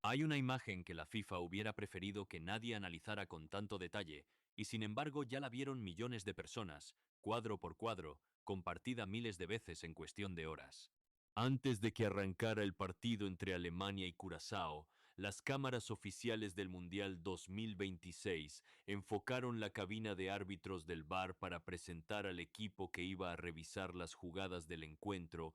Hay una imagen que la FIFA hubiera preferido que nadie analizara con tanto detalle, y sin embargo ya la vieron millones de personas, cuadro por cuadro, compartida miles de veces en cuestión de horas. Antes de que arrancara el partido entre Alemania y Curazao, las cámaras oficiales del Mundial 2026 enfocaron la cabina de árbitros del VAR para presentar al equipo que iba a revisar las jugadas del encuentro,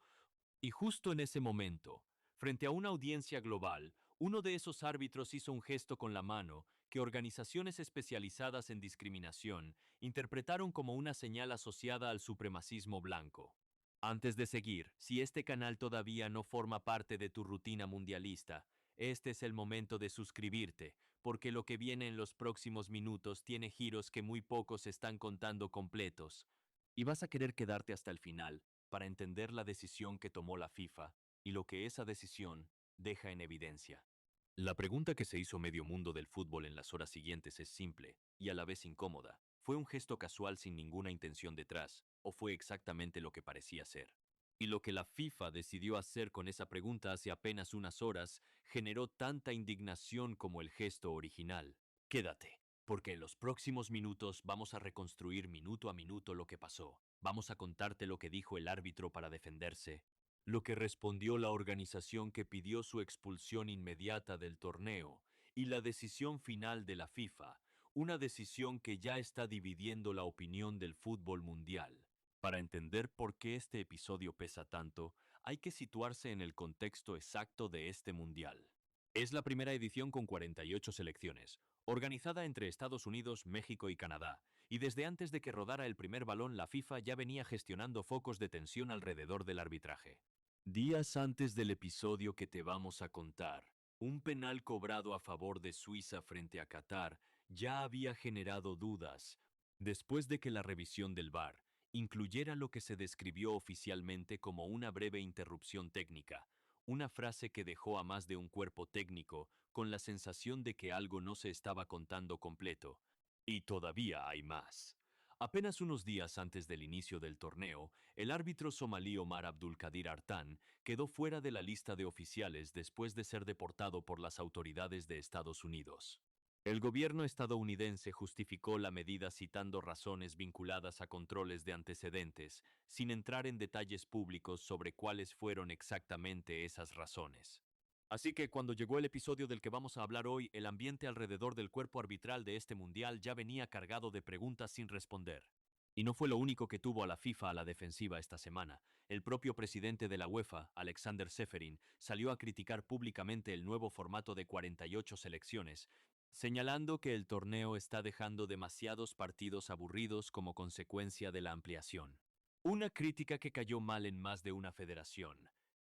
y justo en ese momento, frente a una audiencia global, uno de esos árbitros hizo un gesto con la mano que organizaciones especializadas en discriminación interpretaron como una señal asociada al supremacismo blanco. Antes de seguir, si este canal todavía no forma parte de tu rutina mundialista, este es el momento de suscribirte, porque lo que viene en los próximos minutos tiene giros que muy pocos están contando completos. Y vas a querer quedarte hasta el final para entender la decisión que tomó la FIFA y lo que esa decisión deja en evidencia. La pregunta que se hizo medio mundo del fútbol en las horas siguientes es simple y a la vez incómoda. ¿Fue un gesto casual sin ninguna intención detrás o fue exactamente lo que parecía ser? Y lo que la FIFA decidió hacer con esa pregunta hace apenas unas horas generó tanta indignación como el gesto original. Quédate, porque en los próximos minutos vamos a reconstruir minuto a minuto lo que pasó. Vamos a contarte lo que dijo el árbitro para defenderse, lo que respondió la organización que pidió su expulsión inmediata del torneo y la decisión final de la FIFA, una decisión que ya está dividiendo la opinión del fútbol mundial. Para entender por qué este episodio pesa tanto, hay que situarse en el contexto exacto de este mundial. Es la primera edición con 48 selecciones, organizada entre Estados Unidos, México y Canadá, y desde antes de que rodara el primer balón la FIFA ya venía gestionando focos de tensión alrededor del arbitraje. Días antes del episodio que te vamos a contar, un penal cobrado a favor de Suiza frente a Qatar ya había generado dudas, después de que la revisión del VAR incluyera lo que se describió oficialmente como una breve interrupción técnica, una frase que dejó a más de un cuerpo técnico con la sensación de que algo no se estaba contando completo. Y todavía hay más. Apenas unos días antes del inicio del torneo, el árbitro somalí Omar Abdulkadir Artan quedó fuera de la lista de oficiales después de ser deportado por las autoridades de Estados Unidos. El gobierno estadounidense justificó la medida citando razones vinculadas a controles de antecedentes, sin entrar en detalles públicos sobre cuáles fueron exactamente esas razones. Así que cuando llegó el episodio del que vamos a hablar hoy, el ambiente alrededor del cuerpo arbitral de este mundial ya venía cargado de preguntas sin responder. Y no fue lo único que tuvo a la FIFA a la defensiva esta semana. El propio presidente de la UEFA, Alexander Seferin, salió a criticar públicamente el nuevo formato de 48 selecciones, señalando que el torneo está dejando demasiados partidos aburridos como consecuencia de la ampliación. Una crítica que cayó mal en más de una federación,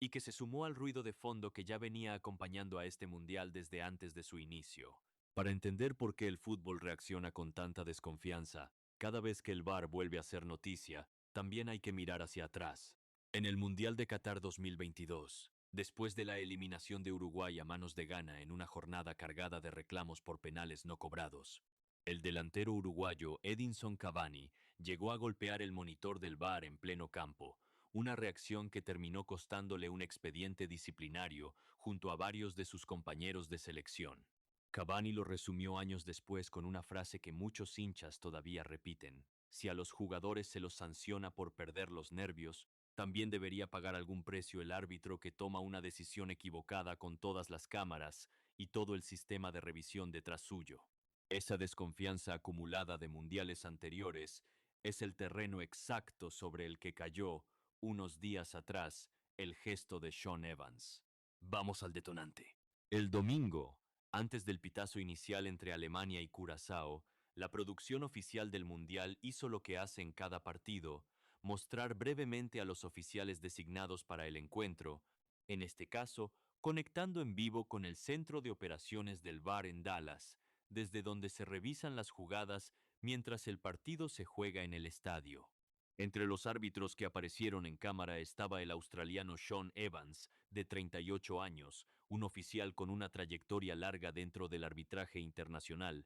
y que se sumó al ruido de fondo que ya venía acompañando a este mundial desde antes de su inicio. Para entender por qué el fútbol reacciona con tanta desconfianza, cada vez que el VAR vuelve a ser noticia, también hay que mirar hacia atrás. En el Mundial de Qatar 2022, después de la eliminación de Uruguay a manos de Ghana en una jornada cargada de reclamos por penales no cobrados, el delantero uruguayo Edinson Cavani llegó a golpear el monitor del VAR en pleno campo, una reacción que terminó costándole un expediente disciplinario junto a varios de sus compañeros de selección. Cavani lo resumió años después con una frase que muchos hinchas todavía repiten: si a los jugadores se los sanciona por perder los nervios, también debería pagar algún precio el árbitro que toma una decisión equivocada con todas las cámaras y todo el sistema de revisión detrás suyo. Esa desconfianza acumulada de mundiales anteriores es el terreno exacto sobre el que cayó, unos días atrás, el gesto de Sean Evans. Vamos al detonante. El domingo, antes del pitazo inicial entre Alemania y Curazao, la producción oficial del Mundial hizo lo que hace en cada partido: mostrar brevemente a los oficiales designados para el encuentro, en este caso, conectando en vivo con el centro de operaciones del VAR en Dallas, desde donde se revisan las jugadas mientras el partido se juega en el estadio. Entre los árbitros que aparecieron en cámara estaba el australiano Sean Evans, de 38 años, un oficial con una trayectoria larga dentro del arbitraje internacional,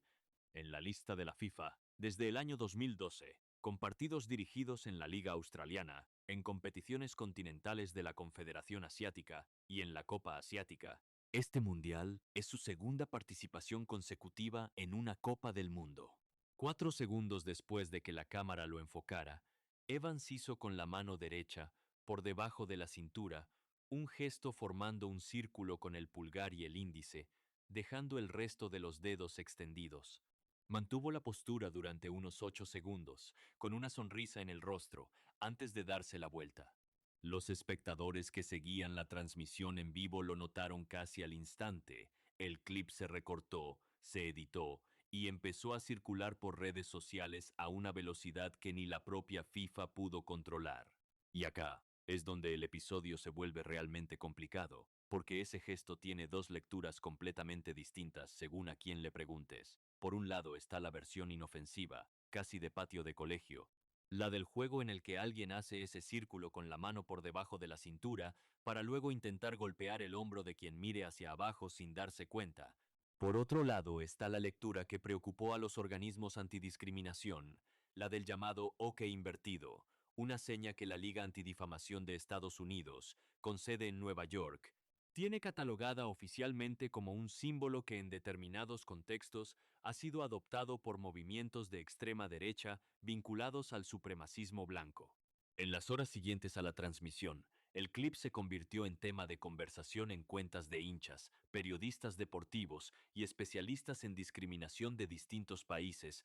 en la lista de la FIFA desde el año 2012, con partidos dirigidos en la Liga Australiana, en competiciones continentales de la Confederación Asiática y en la Copa Asiática. Este mundial es su segunda participación consecutiva en una Copa del Mundo. 4 segundos después de que la cámara lo enfocara, Evans hizo con la mano derecha, por debajo de la cintura, un gesto formando un círculo con el pulgar y el índice, dejando el resto de los dedos extendidos. Mantuvo la postura durante unos 8 segundos, con una sonrisa en el rostro, antes de darse la vuelta. Los espectadores que seguían la transmisión en vivo lo notaron casi al instante. El clip se recortó, se editó y empezó a circular por redes sociales a una velocidad que ni la propia FIFA pudo controlar. Y acá es donde el episodio se vuelve realmente complicado, porque ese gesto tiene dos lecturas completamente distintas según a quien le preguntes. Por un lado está la versión inofensiva, casi de patio de colegio, la del juego en el que alguien hace ese círculo con la mano por debajo de la cintura para luego intentar golpear el hombro de quien mire hacia abajo sin darse cuenta. Por otro lado está la lectura que preocupó a los organismos antidiscriminación, la del llamado OK invertido, una seña que la Liga Antidifamación de Estados Unidos, con sede en Nueva York, tiene catalogada oficialmente como un símbolo que en determinados contextos ha sido adoptado por movimientos de extrema derecha vinculados al supremacismo blanco. En las horas siguientes a la transmisión, el clip se convirtió en tema de conversación en cuentas de hinchas, periodistas deportivos y especialistas en discriminación de distintos países,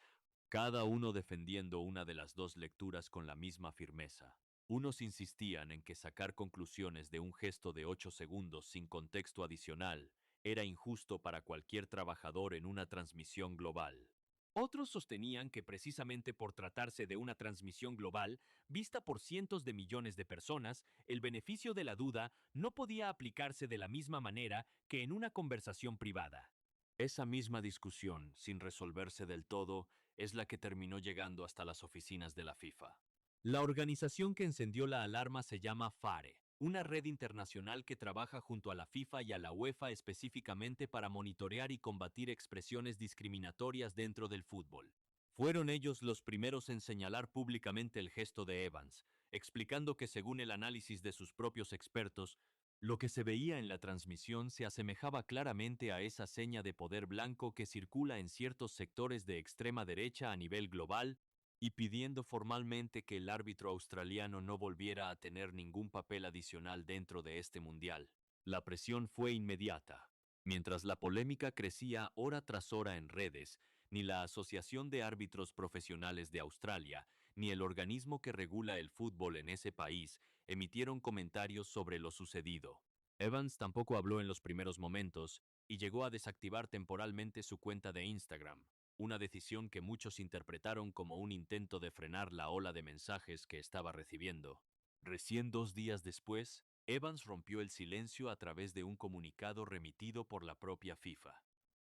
cada uno defendiendo una de las dos lecturas con la misma firmeza. Unos insistían en que sacar conclusiones de un gesto de 8 segundos sin contexto adicional era injusto para cualquier trabajador en una transmisión global. Otros sostenían que precisamente por tratarse de una transmisión global, vista por cientos de millones de personas, el beneficio de la duda no podía aplicarse de la misma manera que en una conversación privada. Esa misma discusión, sin resolverse del todo, es la que terminó llegando hasta las oficinas de la FIFA. La organización que encendió la alarma se llama FARE, una red internacional que trabaja junto a la FIFA y a la UEFA específicamente para monitorear y combatir expresiones discriminatorias dentro del fútbol. Fueron ellos los primeros en señalar públicamente el gesto de Evans, explicando que según el análisis de sus propios expertos, lo que se veía en la transmisión se asemejaba claramente a esa seña de poder blanco que circula en ciertos sectores de extrema derecha a nivel global y pidiendo formalmente que el árbitro australiano no volviera a tener ningún papel adicional dentro de este mundial. La presión fue inmediata. Mientras la polémica crecía hora tras hora en redes, ni la Asociación de Árbitros Profesionales de Australia, ni el organismo que regula el fútbol en ese país emitieron comentarios sobre lo sucedido. Evans tampoco habló en los primeros momentos y llegó a desactivar temporalmente su cuenta de Instagram, una decisión que muchos interpretaron como un intento de frenar la ola de mensajes que estaba recibiendo. Recién 2 días después, Evans rompió el silencio a través de un comunicado remitido por la propia FIFA.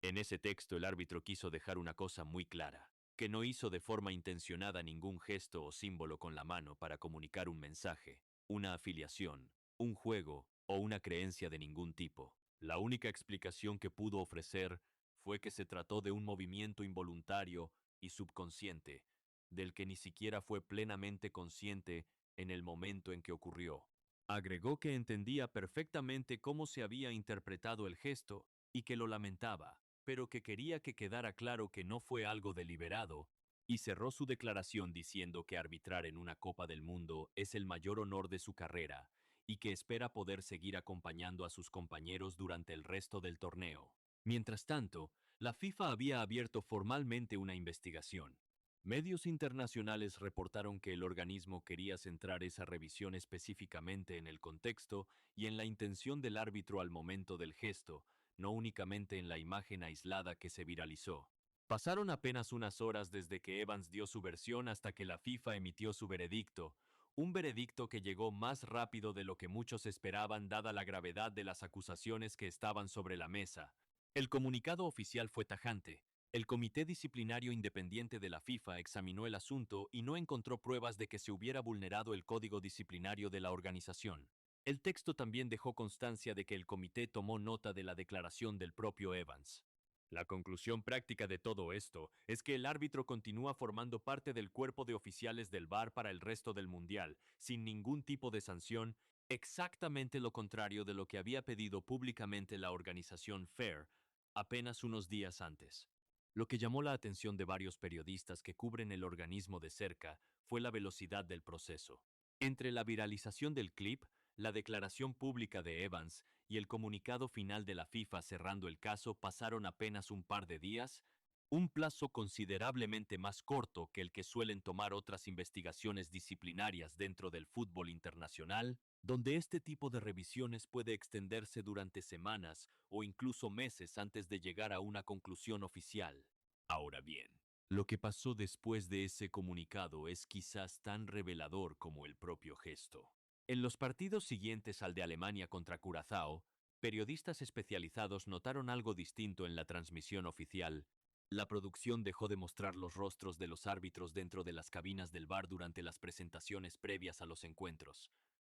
En ese texto el árbitro quiso dejar una cosa muy clara, que no hizo de forma intencionada ningún gesto o símbolo con la mano para comunicar un mensaje, una afiliación, un juego o una creencia de ningún tipo. La única explicación que pudo ofrecer fue que se trató de un movimiento involuntario y subconsciente, del que ni siquiera fue plenamente consciente en el momento en que ocurrió. Agregó que entendía perfectamente cómo se había interpretado el gesto y que lo lamentaba, pero que quería que quedara claro que no fue algo deliberado, y cerró su declaración diciendo que arbitrar en una Copa del Mundo es el mayor honor de su carrera y que espera poder seguir acompañando a sus compañeros durante el resto del torneo. Mientras tanto, la FIFA había abierto formalmente una investigación. Medios internacionales reportaron que el organismo quería centrar esa revisión específicamente en el contexto y en la intención del árbitro al momento del gesto, no únicamente en la imagen aislada que se viralizó. Pasaron apenas unas horas desde que Evans dio su versión hasta que la FIFA emitió su veredicto, un veredicto que llegó más rápido de lo que muchos esperaban dada la gravedad de las acusaciones que estaban sobre la mesa. El comunicado oficial fue tajante. El Comité Disciplinario Independiente de la FIFA examinó el asunto y no encontró pruebas de que se hubiera vulnerado el código disciplinario de la organización. El texto también dejó constancia de que el comité tomó nota de la declaración del propio Evans. La conclusión práctica de todo esto es que el árbitro continúa formando parte del cuerpo de oficiales del VAR para el resto del Mundial, sin ningún tipo de sanción Exactamente lo contrario de lo que había pedido públicamente la organización FAIR apenas unos días antes. Lo que llamó la atención de varios periodistas que cubren el organismo de cerca fue la velocidad del proceso. Entre la viralización del clip, la declaración pública de Evans y el comunicado final de la FIFA cerrando el caso pasaron apenas un par de días, un plazo considerablemente más corto que el que suelen tomar otras investigaciones disciplinarias dentro del fútbol internacional, donde este tipo de revisiones puede extenderse durante semanas o incluso meses antes de llegar a una conclusión oficial. Ahora bien, lo que pasó después de ese comunicado es quizás tan revelador como el propio gesto. En los partidos siguientes al de Alemania contra Curazao, periodistas especializados notaron algo distinto en la transmisión oficial. La producción dejó de mostrar los rostros de los árbitros dentro de las cabinas del bar durante las presentaciones previas a los encuentros.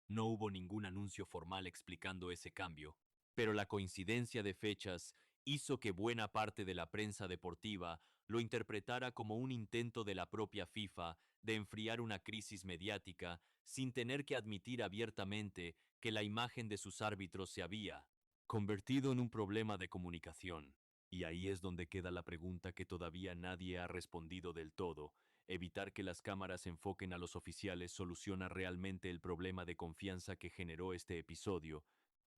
No hubo ningún anuncio formal explicando ese cambio, pero la coincidencia de fechas hizo que buena parte de la prensa deportiva lo interpretara como un intento de la propia FIFA de enfriar una crisis mediática sin tener que admitir abiertamente que la imagen de sus árbitros se había convertido en un problema de comunicación. Y ahí es donde queda la pregunta que todavía nadie ha respondido del todo. ¿Evitar que las cámaras enfoquen a los oficiales soluciona realmente el problema de confianza que generó este episodio,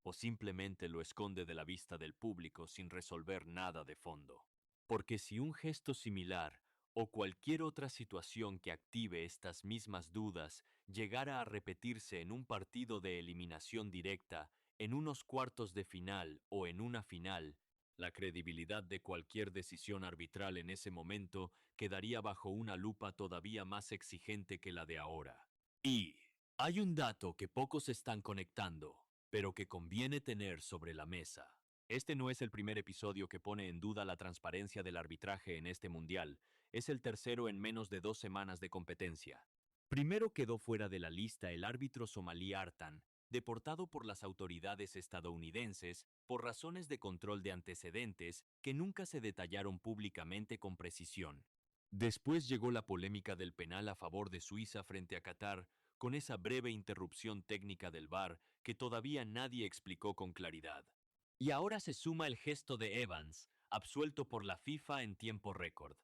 o simplemente lo esconde de la vista del público sin resolver nada de fondo? Porque si un gesto similar o cualquier otra situación que active estas mismas dudas llegara a repetirse en un partido de eliminación directa, en unos cuartos de final o en una final, la credibilidad de cualquier decisión arbitral en ese momento quedaría bajo una lupa todavía más exigente que la de ahora. Y hay un dato que pocos están conectando, pero que conviene tener sobre la mesa. Este no es el primer episodio que pone en duda la transparencia del arbitraje en este mundial, es el tercero en menos de 2 semanas de competencia. Primero quedó fuera de la lista el árbitro somalí Artan, deportado por las autoridades estadounidenses por razones de control de antecedentes que nunca se detallaron públicamente con precisión. Después llegó la polémica del penal a favor de Suiza frente a Qatar, con esa breve interrupción técnica del VAR que todavía nadie explicó con claridad. Y ahora se suma el gesto de Evans, absuelto por la FIFA en tiempo récord.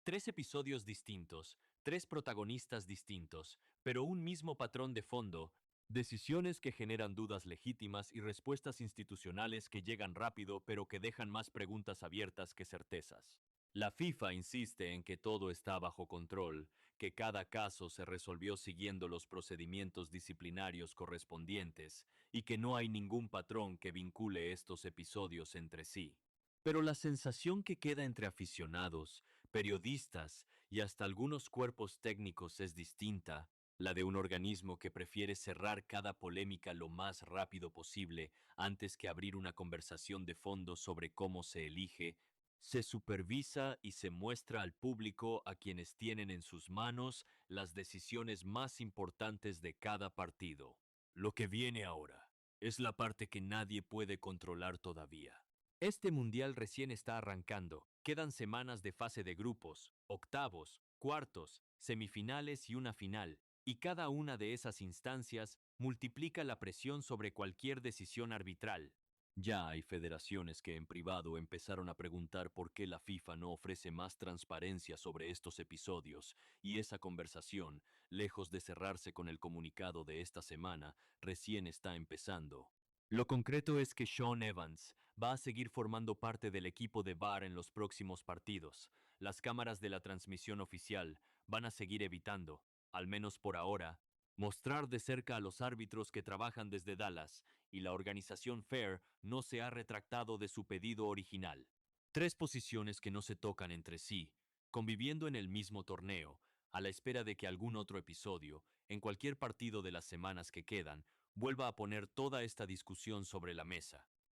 3 episodios distintos, 3 protagonistas distintos, pero un mismo patrón de fondo, decisiones que generan dudas legítimas y respuestas institucionales que llegan rápido pero que dejan más preguntas abiertas que certezas. La FIFA insiste en que todo está bajo control, que cada caso se resolvió siguiendo los procedimientos disciplinarios correspondientes y que no hay ningún patrón que vincule estos episodios entre sí. Pero la sensación que queda entre aficionados, periodistas y hasta algunos cuerpos técnicos es distinta, la de un organismo que prefiere cerrar cada polémica lo más rápido posible antes que abrir una conversación de fondo sobre cómo se elige, se supervisa y se muestra al público a quienes tienen en sus manos las decisiones más importantes de cada partido. Lo que viene ahora es la parte que nadie puede controlar todavía. Este mundial recién está arrancando. Quedan semanas de fase de grupos, octavos, cuartos, semifinales y una final, y cada una de esas instancias multiplica la presión sobre cualquier decisión arbitral. Ya hay federaciones que en privado empezaron a preguntar por qué la FIFA no ofrece más transparencia sobre estos episodios, y esa conversación, lejos de cerrarse con el comunicado de esta semana, recién está empezando. Lo concreto es que Sean Evans va a seguir formando parte del equipo de VAR en los próximos partidos. Las cámaras de la transmisión oficial van a seguir evitando, al menos por ahora, mostrar de cerca a los árbitros que trabajan desde Dallas, y la organización FAIR no se ha retractado de su pedido original. 3 posiciones que no se tocan entre sí, conviviendo en el mismo torneo, a la espera de que algún otro episodio, en cualquier partido de las semanas que quedan, vuelva a poner toda esta discusión sobre la mesa.